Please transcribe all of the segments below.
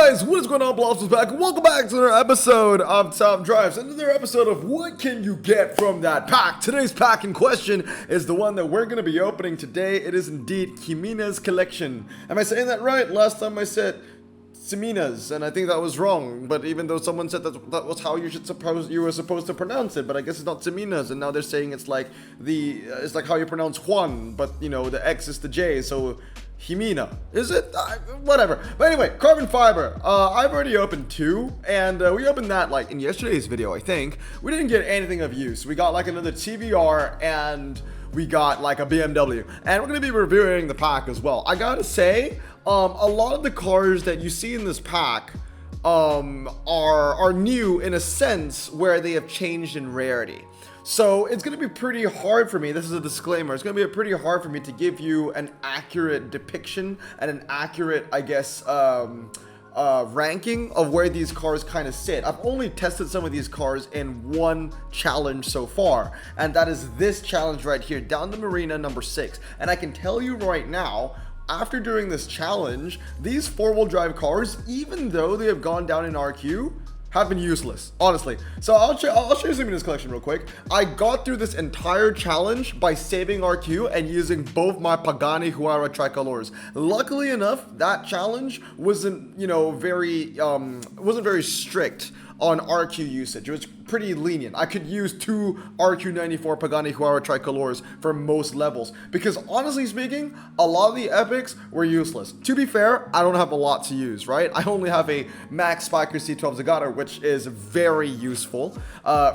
Guys, what is going on? Blobs is back. Welcome back to another episode of Top Drives, another episode of what can you get from that pack. Today's pack in question is the one that we're going to be opening today. It is indeed Kimina's collection. Am I saying that right? Last time I said Simina's, and I think that was wrong. But even though someone said that was how you were supposed to pronounce it, but I guess it's not Simina's, and now they're saying it's like it's like how you pronounce Juan, but you know the X is the J, so Himina. Is it? Whatever. But anyway, carbon fiber. I've already opened two, and we opened that like in yesterday's video, I think. We didn't get anything of use. We got like another TVR, and we got like a BMW. And we're going to be reviewing the pack as well. I gotta say, a lot of the cars that you see in this pack are new in a sense where they have changed in rarity. So it's going to be pretty hard for me, this is a disclaimer, it's going to be pretty hard for me to give you an accurate depiction and an accurate, I guess, ranking of where these cars kind of sit. I've only tested some of these cars in one challenge so far, and that is this challenge right here, down to Marina number 6. And I can tell you right now, after doing this challenge, these four-wheel drive cars, even though they have gone down in RQ, have been useless, honestly. So I'll show you some in this collection real quick. I got through this entire challenge by saving RQ and using both my Pagani Huayra tricolors. Luckily enough, that challenge wasn't, wasn't very strict on RQ usage. It was pretty lenient. I could use two RQ94 Pagani Huayra tricolors for most levels because honestly speaking, a lot of the epics were useless. To be fair, I don't have a lot to use, right? I only have a Max Spiker C12 Zagato, which is very useful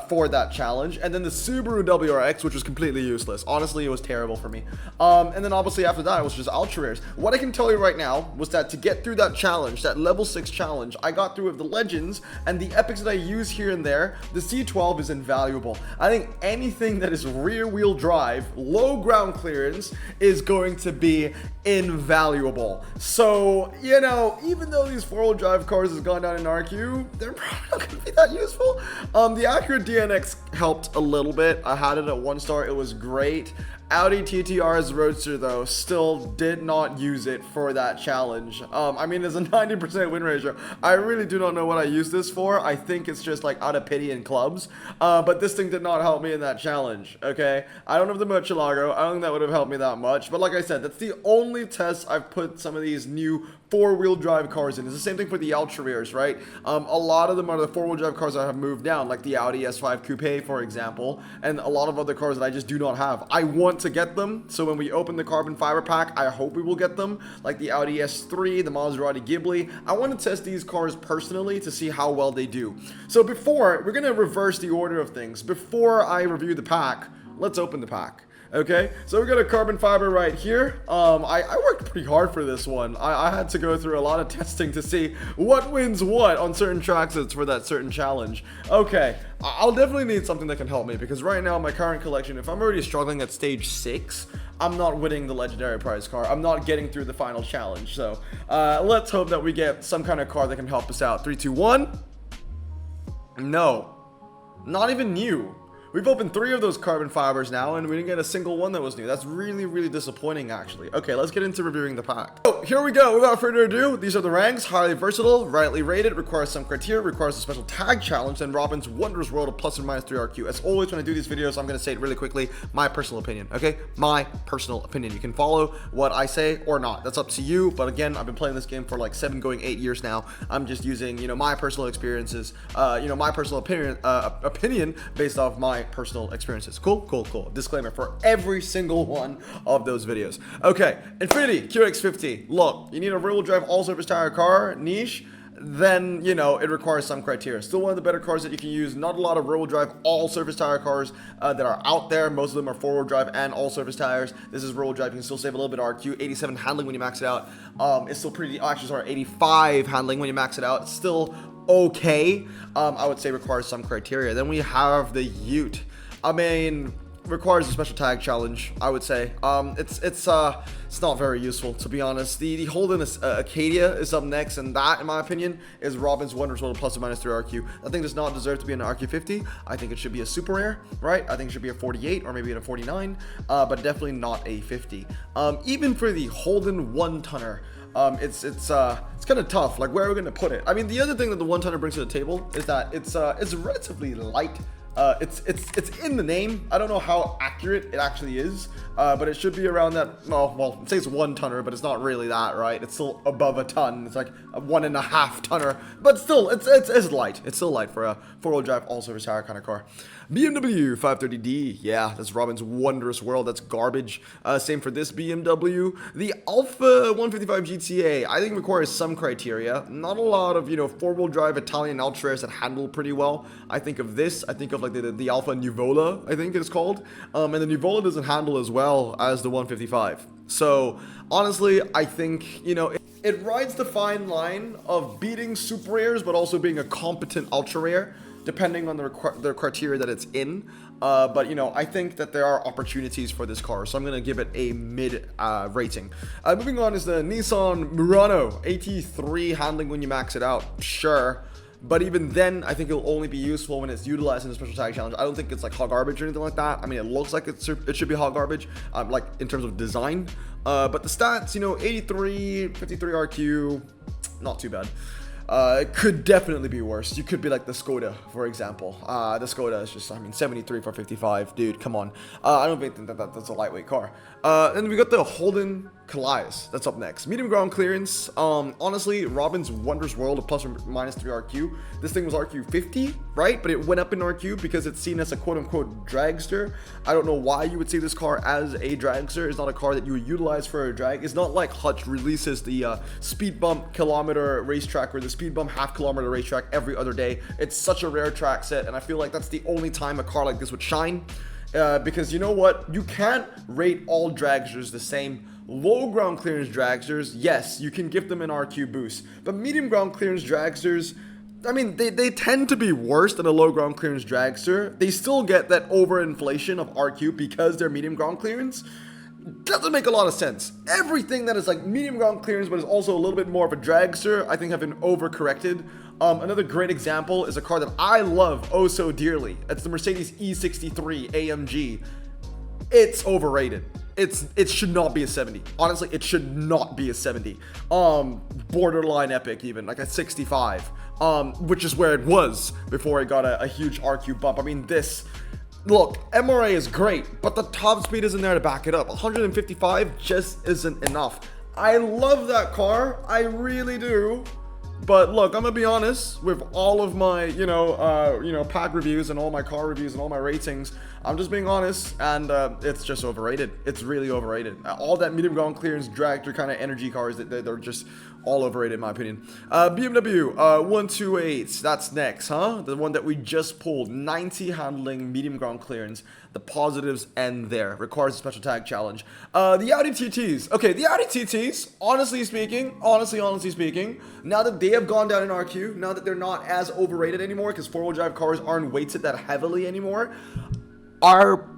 for that challenge, and then the Subaru WRX, which was completely useless. Honestly, it was terrible for me. And then obviously after that, it was just ultra rares. What I can tell you right now was that to get through that challenge, that level 6 challenge, I got through with the legends and the epics that I use here and there. The C12 is invaluable. I think anything that is rear wheel drive, low ground clearance is going to be invaluable. So, you know, even though these four-wheel drive cars has gone down in RQ, they're probably not going to be that useful. The Acura DNX helped a little bit. I had it at 1 star. It was great. Audi TTR's Roadster, though, still did not use it for that challenge. I mean, there's a 90% win ratio. I really do not know what I use this for. I think it's just like out of pity in clubs. But this thing did not help me in that challenge, okay? I don't have the Murcielago. I don't think that would have helped me that much. But like I said, that's the only test I've put some of these new four-wheel drive cars in. It's the same thing for the ultra rares, right? A lot of them are the four-wheel drive cars that have moved down, like the Audi S5 Coupe, for example, and a lot of other cars that I just do not have. I want to get them, so when we open the carbon fiber pack, I hope we will get them, like the Audi S3, the Maserati Ghibli. I want to test these cars personally to see how well they do. So we're going to reverse the order of things. Before I review the pack, let's open the pack. Okay, so we got a carbon fiber right here. I worked pretty hard for this one. I had to go through a lot of testing to see what wins what on certain track sets for that certain challenge. Okay, I'll definitely need something that can help me because right now my current collection, if I'm already struggling at stage 6, I'm not winning the legendary prize car. I'm not getting through the final challenge. So let's hope that we get some kind of car that can help us out. 3, 2, 1. No, not even new. We've opened 3 of those carbon fibers now, and we didn't get a single one that was new. That's really, really disappointing, actually. Okay, let's get into reviewing the pack. Oh, here we go. Without further ado, these are the ranks. Highly versatile, rightly rated, requires some criteria, requires a special tag challenge, and Robin's wondrous world of plus or minus 3 RQ. As always, when I do these videos, I'm going to say it really quickly. My personal opinion, okay? My personal opinion. You can follow what I say or not. That's up to you. But again, I've been playing this game for like 7 going 8 years now. I'm just using, my personal experiences, my personal opinion based off my personal experiences. Cool. Disclaimer for every single one of those videos. Okay, Infiniti QX50. Look, you need a rear-wheel drive all-surface tire car, niche, then, it requires some criteria. Still one of the better cars that you can use. Not a lot of rear-wheel drive all-surface tire cars that are out there. Most of them are four-wheel drive and all-surface tires. This is rear-wheel drive. You can still save a little bit of RQ. 87 handling when you max it out. It's still pretty, actually, sorry, 85 handling when you max it out. It's still okay. I would say requires some criteria. Then we have the Ute. I mean, requires a special tag challenge, I would say. It's not very useful, to be honest. The Holden Acadia is up next, and that, in my opinion, is Robin's Wonders World plus or minus 3 RQ. That thing does not deserve to be an RQ50. I think it should be a super rare, right? I think it should be a 48 or maybe a 49, but definitely not a 50. Even for the Holden 1-tonner, it's kind of tough. Like, where are we going to put it? I mean, the other thing that the 1-tonner brings to the table is that it's relatively light. It's in the name. I don't know how accurate it actually is, but it should be around that. Well, it says 1-tonner, but it's not really that, right? It's still above a ton. It's like a 1.5-tonner, but still, it's light. It's still light for a 4-wheel drive, all-service tire kind of car. BMW 530D, yeah, that's Robin's Wondrous World. That's garbage. Same for this BMW. The Alpha 155 GTA, I think requires some criteria. Not a lot of, 4-wheel drive Italian ultras that handle pretty well. I think of this. I think of like the Alpha Nuvola, I think it's called. And the Nuvola doesn't handle as well as the 155. So honestly, I think, it rides the fine line of beating super rares, but also being a competent ultra rare, depending on the criteria that it's in. But, I think that there are opportunities for this car, so I'm going to give it a mid rating. Moving on is the Nissan Murano AT3 handling when you max it out. Sure. But even then, I think it'll only be useful when it's utilized in a special tag challenge. I don't think it's like hot garbage or anything like that. I mean, it looks like it should be hot garbage, like in terms of design. But the stats, 83, 53 RQ, not too bad. It could definitely be worse. You could be like the Skoda, for example. The Skoda is just, 73 for 55. Dude, come on. I don't think that's a lightweight car. Then we got the Holden Calais. That's up next. Medium ground clearance. Honestly, Robin's Wondrous World of plus or minus 3 RQ. This thing was RQ 50, right? But it went up in RQ because it's seen as a quote-unquote dragster. I don't know why you would see this car as a dragster. It's not a car that you would utilize for a drag. It's not like Hutch releases the speed bump kilometer racetrack or the speed bump half-kilometer racetrack every other day. It's such a rare track set, and I feel like that's the only time a car like this would shine. Because you know what? You can't rate all dragsters the same. Low ground clearance dragsters, yes, you can give them an RQ boost. But medium ground clearance dragsters, I mean, they tend to be worse than a low ground clearance dragster. They still get that overinflation of RQ because they're medium ground clearance. Doesn't make a lot of sense. Everything that is like medium ground clearance but is also a little bit more of a dragster, I think have been overcorrected. Another great example is a car that I love oh so dearly. It's the Mercedes E63 AMG. It's overrated. It should not be a 70. Honestly, it should not be a 70. Borderline epic even, like a 65. Which is where it was before it got a huge RQ bump. I mean, look, MRA is great, but the top speed isn't there to back it up. 155 just isn't enough. I love that car, I really do. But look, I'm gonna be honest with all of my, pack reviews and all my car reviews and all my ratings. I'm just being honest, and it's just overrated. It's really overrated. All that medium ground clearance dragster kind of energy cars, they're just all overrated in my opinion. BMW 128, that's next, huh? The one that we just pulled, 90 handling, medium ground clearance. The positives end there. Requires a special tag challenge. The Audi TTs. Okay, the Audi TTs, honestly speaking, now that they have gone down in RQ, now that they're not as overrated anymore because 4-wheel drive cars aren't weighted that heavily anymore, are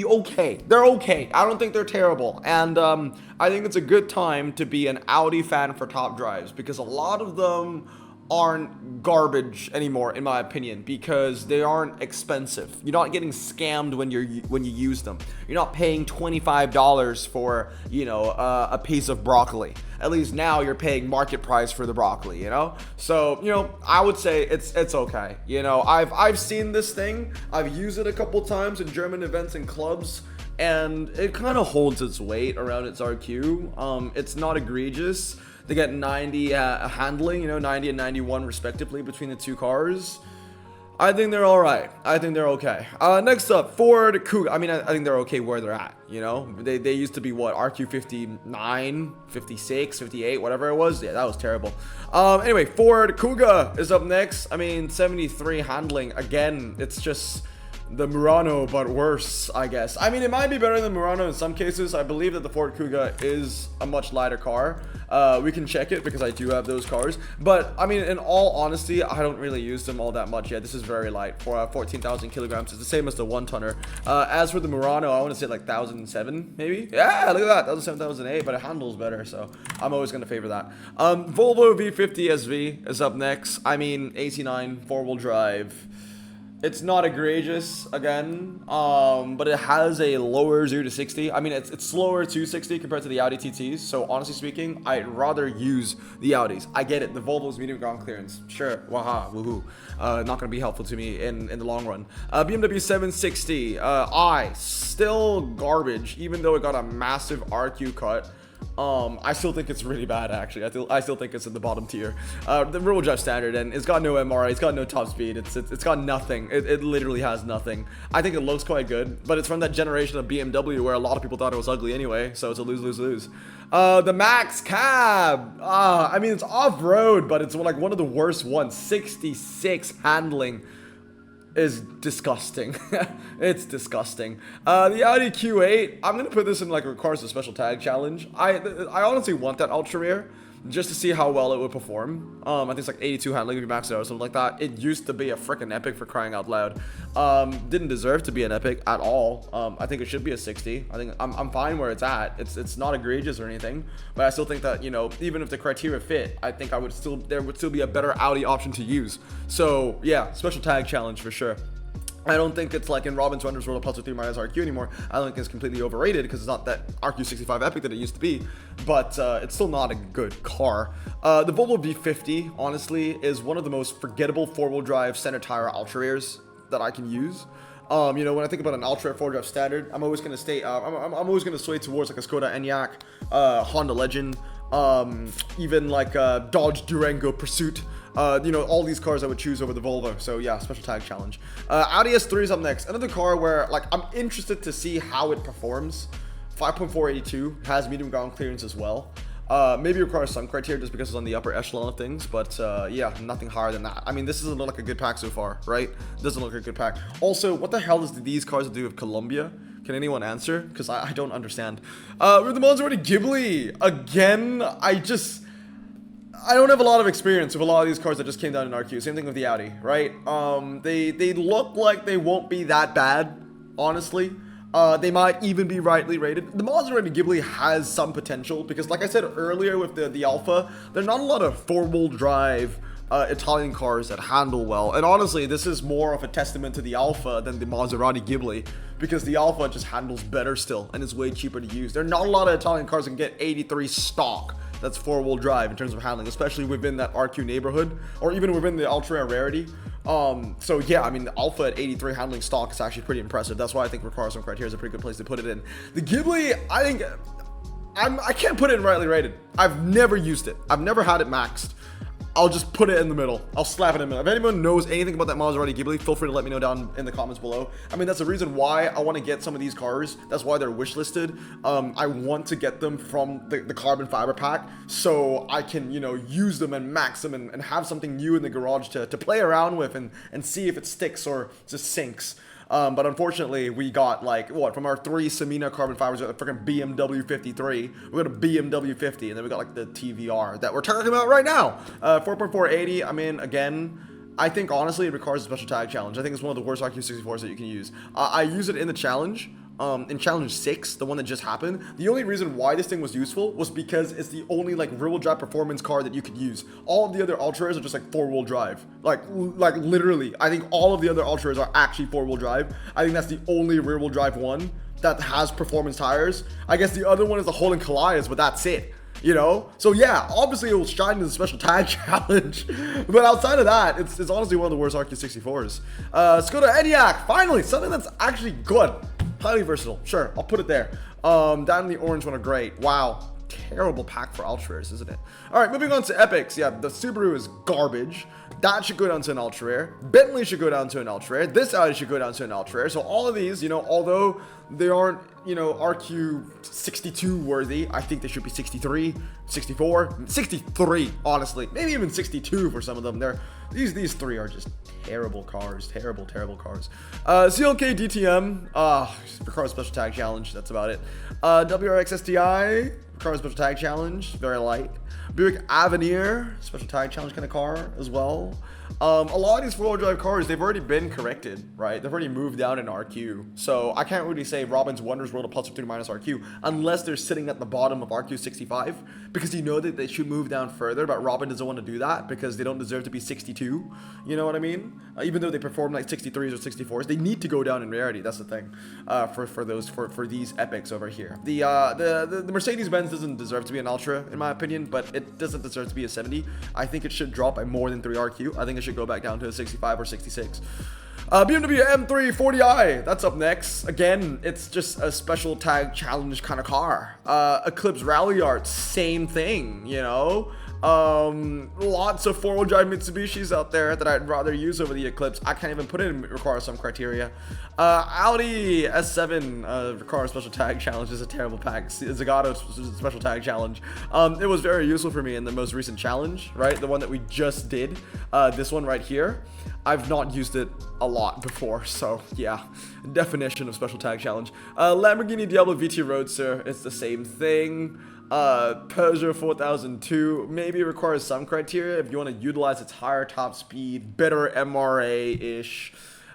okay. They're okay. I don't think they're terrible. And I think it's a good time to be an Audi fan for top drives because a lot of them aren't garbage anymore in my opinion because they aren't expensive. You're not getting scammed when you use them. You're not paying $25 for a piece of broccoli. At least now you're paying market price for the broccoli, So, I would say it's okay. I've seen this thing. I've used it a couple times in German events and clubs, and it kind of holds its weight around its RQ. It's not egregious. They get 90 handling, 90 and 91 respectively between the two cars. I think they're all right. I think they're okay. Next up, Ford Kuga. I mean, I think they're okay where they're at, They used to be, what, RQ 59, 56, 58, whatever it was. Yeah, that was terrible. Anyway, Ford Kuga is up next. I mean, 73 handling. Again, it's just the Murano, but worse, I guess. I mean, it might be better than Murano in some cases. I believe that the Ford Kuga is a much lighter car. We can check it because I do have those cars. But, I mean, in all honesty, I don't really use them all that much yet. This is very light for 14,000 kilograms. It's the same as the 1-tonner. As for the Murano, I want to say like 1,007, maybe? Yeah, look at that. 1,007, 1,008, but it handles better, so I'm always going to favor that. Volvo V50 SV is up next. I mean, 89, four-wheel drive. It's not egregious again, but it has a lower 0 to 60. I mean, it's slower to 60 compared to the Audi TTs. So honestly speaking, I'd rather use the Audis. I get it. The Volvo's medium ground clearance. Sure. Waha. Woohoo. Not going to be helpful to me in the long run. BMW 760. Still garbage, even though it got a massive RQ cut. I still think it's really bad, actually. I still think it's in the bottom tier. The rear-wheel drive standard, and it's got no MRI, it's got no top speed, it's got nothing. It literally has nothing. I think it looks quite good, but it's from that generation of BMW where a lot of people thought it was ugly anyway, so it's a lose-lose-lose. The Max Cab. I mean, it's off-road, but it's like one of the worst ones. 66 handling is disgusting. It's disgusting. The Audi Q8, I'm gonna put this in like requires a special tag challenge. I honestly want that ultra rare just to see how well it would perform. I think it's like 82 handling if you max it out or something like that. It used to be a freaking epic, for crying out loud. Didn't deserve to be an epic at all. I think it should be a 60. I think I'm fine where it's at. It's not egregious or anything, but I still think that, you know, even if the criteria fit, I think there would still be a better Audi option to use. So yeah, special tag challenge for sure. I don't think it's like in Robin's Wonders World of Plus 3 minus RQ anymore. I don't think it's completely overrated because it's not that RQ65 epic that it used to be, but it's still not a good car. The Volvo V50, honestly, is one of the most forgettable four-wheel drive center tire ultra rares that I can use. You know, when I think about an ultra four-wheel drive standard, I'm always gonna stay. I'm always gonna sway towards like a Skoda Enyaq, Honda Legend, even like Dodge Durango Pursuit. You know, all these cars I would choose over the Volvo. So yeah, special tag challenge. Audi S3 is up next. Another car where like I'm interested to see how it performs. 5.482 has medium ground clearance as well. Maybe requires some criteria just because it's on the upper echelon of things, but yeah, nothing higher than that. I mean, this doesn't look like a good pack so far, right? Doesn't look like a good pack. Also, what the hell does these cars do with Colombia? Can anyone answer? Because I don't understand. With the Maserati Ghibli again, I don't have a lot of experience with a lot of these cars that just came down in RQ. Same thing with the Audi, right? They look like they won't be that bad, honestly. They might even be rightly rated. The Maserati Ghibli has some potential because, like I said earlier with the Alpha, there's not a lot of four-wheel drive Italian cars that handle well. And honestly, this is more of a testament to the Alpha than the Maserati Ghibli because the Alpha just handles better still and is way cheaper to use. There are not a lot of Italian cars that can get 83 stock. That's four-wheel drive in terms of handling, especially within that RQ neighborhood or even within the ultra rarity. So yeah, I mean, the Alpha at 83 handling stock is actually pretty impressive. That's why I think requires some criteria is a pretty good place to put it in. The Ghibli, I think I can't put it in rightly rated. I've never used it. I've never had it maxed. I'll just put it in the middle. I'll slap it in the middle. If anyone knows anything about that Maserati Ghibli, feel free to let me know down in the comments below. I mean, that's the reason why I want to get some of these cars. That's why they're wish listed. I want to get them from the carbon fiber pack so I can, you know, use them and max them and have something new in the garage to play around with and see if it sticks or just sinks. But unfortunately, we got like, what, from our 3 Samina carbon fibers, we got a freaking BMW 53, we got a BMW 50, and then we got like the TVR that we're talking about right now. 4.480, I mean, again, I think honestly it requires a special tag challenge. I think it's one of the worst RQ64s that you can use. I use it in the challenge. In challenge 6, the one that just happened. The only reason why this thing was useful was because it's the only like rear-wheel drive performance car that you could use. All of the other Ultras are just like four-wheel drive. Like literally, I think all of the other Ultras are actually four-wheel drive. I think that's the only rear-wheel drive one that has performance tires. I guess the other one is the Holden Colias, but that's it. You know, so yeah, obviously it will shine in the special tag challenge, but outside of that, it's honestly one of the worst RQ64s. Skoda Enyaq, finally something that's actually good, highly versatile. Sure, I'll put it there. Down in the orange one are great. Wow, terrible pack for ultra-rares, isn't it? All right, moving on to epics. Yeah, the Subaru is garbage. That should go down to an ultra rare. Bentley should go down to an ultra rare. This Audi should go down to an ultra rare. So all of these, you know, although They aren't, you know, RQ 62 worthy. I think they should be 63, 64, 63, honestly. Maybe even 62 for some of them. These three are just terrible cars. Terrible cars. CLK DTM, requires special tag challenge. That's about it. WRX STI, requires special tag challenge. Very light. Buick Avenir, special tag challenge kind of car as well. A lot of these four-wheel drive cars, they've already been corrected, right? They've already moved down in RQ. So I can't really say Robin's Wonders World of plus or 3 minus RQ unless they're sitting at the bottom of RQ 65, because you know that they should move down further, but Robin doesn't want to do that because they don't deserve to be 62. You know what I mean? Even though they perform like 63s or 64s, they need to go down in rarity. That's the thing for these epics over here. The Mercedes-Benz doesn't deserve to be an Ultra in my opinion, but it doesn't deserve to be a 70. I think it should drop by more than 3 RQ. I think it should go back down to a 65 or 66. BMW M340i, that's up next. Again, it's just a special tag challenge kind of car. Eclipse Rally Art, same thing, you know. Lots of four-wheel drive Mitsubishis out there that I'd rather use over the Eclipse. I can't even put it in require some criteria. Audi S7 requires special tag challenge is a terrible pack. Zagato special tag challenge. It was very useful for me in the most recent challenge, right? The one that we just did. This one right here. I've not used it a lot before, so yeah, definition of special tag challenge. Lamborghini Diablo VT Roadster, it's the same thing. Peugeot 4002 maybe requires some criteria if you want to utilize its higher top speed, better MRA-ish.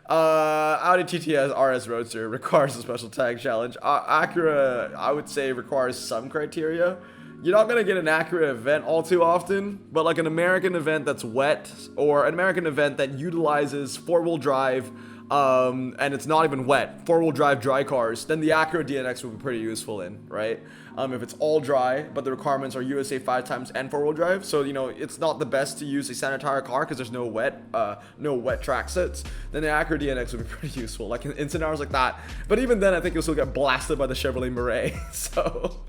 Audi TTS RS Roadster requires a special tag challenge. Acura, I would say, requires some criteria. You're not going to get an Acura event all too often, but like an American event that's wet, or an American event that utilizes four-wheel drive, and it's not even wet, four-wheel drive dry cars, then the Acura DNX would be pretty useful in, right? If it's all dry, but the requirements are USA 5 times and four-wheel drive, so you know it's not the best to use a standard tire car because there's no wet track sets. Then the Acura DNX would be pretty useful, like in scenarios like that. But even then, I think you'll still get blasted by the Chevrolet Murray. So,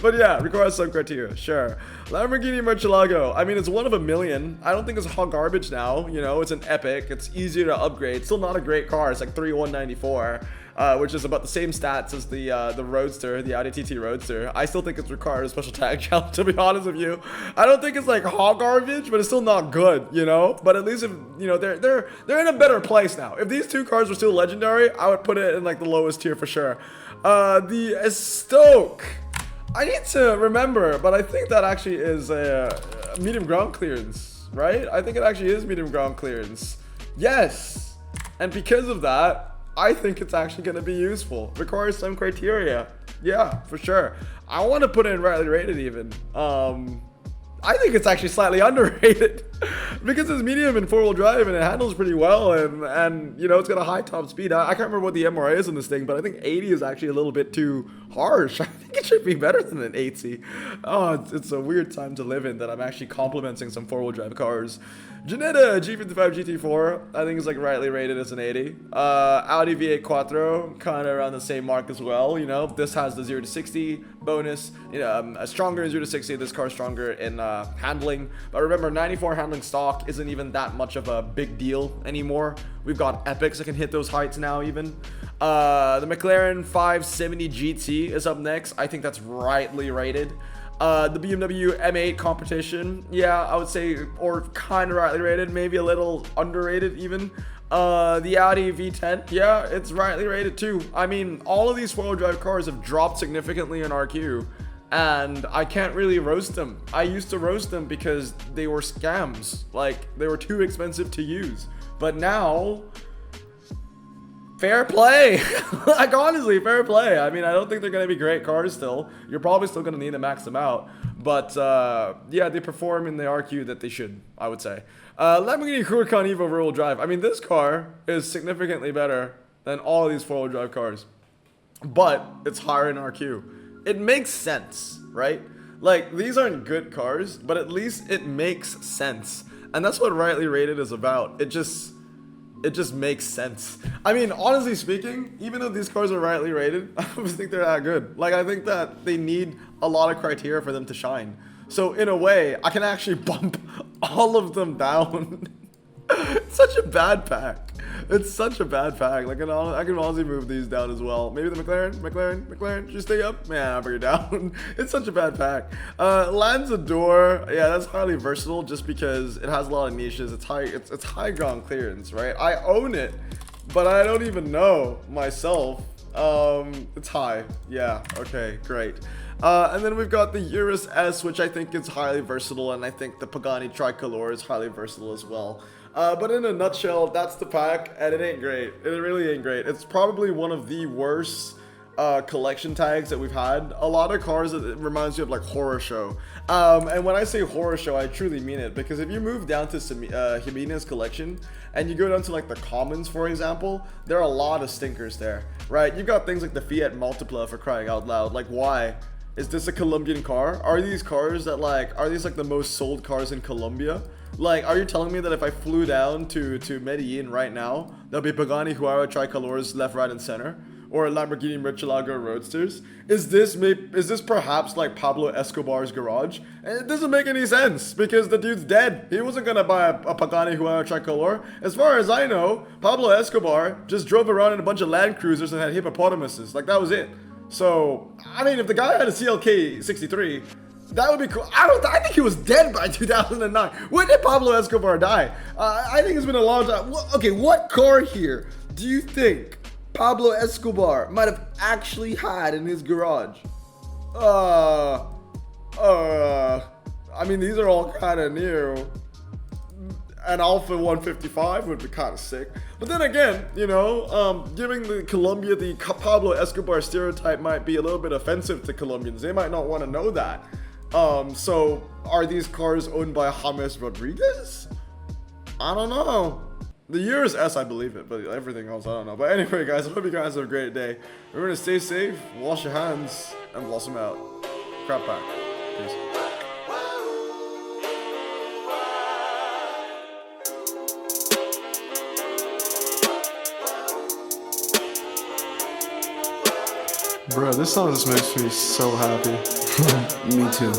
but yeah, requires some criteria, sure. Lamborghini Murcielago, I mean, it's one of a million. I don't think it's hot garbage now. You know, it's an epic. It's easier to upgrade. Still not a great car. It's like 3,194. Which is about the same stats as the Roadster, the Audi TT Roadster. I still think it's required a special tag challenge, to be honest with you. I don't think it's like hot garbage, but it's still not good, you know? But at least if, you know, they're in a better place now. If these two cars were still legendary, I would put it in like the lowest tier for sure. The Estoque, I need to remember, but I think that actually is a medium ground clearance, right? I think it actually is medium ground clearance. Yes. And because of that, I think it's actually going to be useful. Requires some criteria. Yeah, for sure. I want to put it in rightly rated even. I think it's actually slightly underrated because it's medium and four-wheel drive and it handles pretty well, and you know, it's got a high top speed. I can't remember what the MRA is on this thing, but I think 80 is actually a little bit too harsh. I think it should be better than an 80. Oh, it's a weird time to live in that I'm actually complimenting some four-wheel drive cars. Jannetta G55 GT4, I think is like rightly rated as an 80. Audi V8 Quattro, kind of around the same mark as well. You know, this has the 0 to 60 bonus. You know, a stronger in 0 to 60. This car's stronger in handling. But remember, 94 handling stock isn't even that much of a big deal anymore. We've got epics that can hit those heights now even. The McLaren 570 GT is up next. I think that's rightly rated. The BMW M8 competition, yeah, I would say, or kind of rightly rated, maybe a little underrated even. The Audi V10, yeah, it's rightly rated too. I mean, all of these four-wheel drive cars have dropped significantly in RQ, and I can't really roast them. I used to roast them because they were scams, like they were too expensive to use. But now, fair play. Like, honestly, fair play. I mean, I don't think they're going to be great cars still. You're probably still going to need to max them out. But, yeah, they perform in the RQ that they should, I would say. Lamborghini Huracan Evo rear-wheel drive. I mean, this car is significantly better than all of these four-wheel drive cars. But it's higher in RQ. It makes sense, right? Like, these aren't good cars, but at least it makes sense. And that's what rightly rated is about. It just makes sense. I mean, honestly speaking, even though these cars are rightly rated, I don't think they're that good. Like, I think that they need a lot of criteria for them to shine. So in a way, I can actually bump all of them down. It's such a bad pack. It's such a bad pack. Like, I can honestly move these down as well. Maybe the McLaren, just stay up. Man, I'll bring it down. It's such a bad pack. Lanzador, yeah, that's highly versatile just because it has a lot of niches. It's high ground clearance, right? I own it, but I don't even know myself. It's high. Yeah, okay, great. And then we've got the Urus S, which I think is highly versatile, and I think the Pagani Tricolor is highly versatile as well. But in a nutshell, that's the pack, and it ain't great. It really ain't great. It's probably one of the worst collection tags that we've had. A lot of cars, it reminds you of like Horror Show. And when I say Horror Show, I truly mean it, because if you move down to Jimenez collection and you go down to like the Commons, for example, there are a lot of stinkers there, right? You've got things like the Fiat Multipla, for crying out loud. Like, why? Is this a Colombian car? Are these cars that are these like the most sold cars in Colombia? Like, are you telling me that if I flew down to Medellin right now, there'll be Pagani Huayra Tricolors left, right, and center? Or Lamborghini Murcielago Roadsters? Is this perhaps like Pablo Escobar's garage? And it doesn't make any sense, because the dude's dead. He wasn't gonna buy a Pagani Huayra Tricolor. As far as I know, Pablo Escobar just drove around in a bunch of Land Cruisers and had hippopotamuses. Like, that was it. So, I mean, if the guy had a CLK 63, that would be cool. I think he was dead by 2009. When did Pablo Escobar die? I think it's been a long time. Okay, what car here do you think Pablo Escobar might have actually had in his garage? I mean, these are all kind of new. An Alpha 155 would be kind of sick. But then again, you know, giving the Colombia the Pablo Escobar stereotype might be a little bit offensive to Colombians. They might not want to know that. So are these cars owned by James Rodriguez? I don't know. The Urus S, I believe it, but everything else, I don't know. But anyway, guys, I hope you guys have a great day. Remember to stay safe, wash your hands, and blossom out. Crap back. Peace. Bro, this song just makes me so happy. Me too.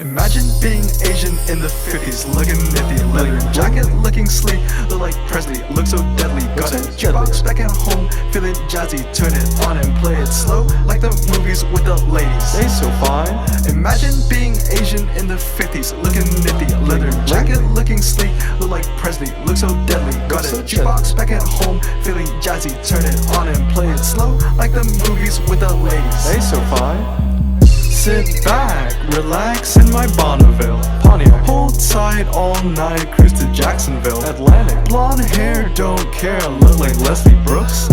Imagine being Asian in the 50s, looking nifty, leather jacket, looking sleek, look like Presley, look so deadly. Got a jukebox back at home, feeling jazzy, turn it on and play it slow, like the movies with the ladies. They so fine. Imagine being Asian in the 50s, looking nifty, leather jacket, looking sleek, look like Presley, look so deadly. Got a jukebox back at home, feeling jazzy, turn it on and play it slow, like the movies with the ladies. They so fine. Sit back, relax in my Bonneville Pontiac. Hold tight all night, cruise to Jacksonville Atlantic. Blonde hair, don't care, look like Leslie Brooks.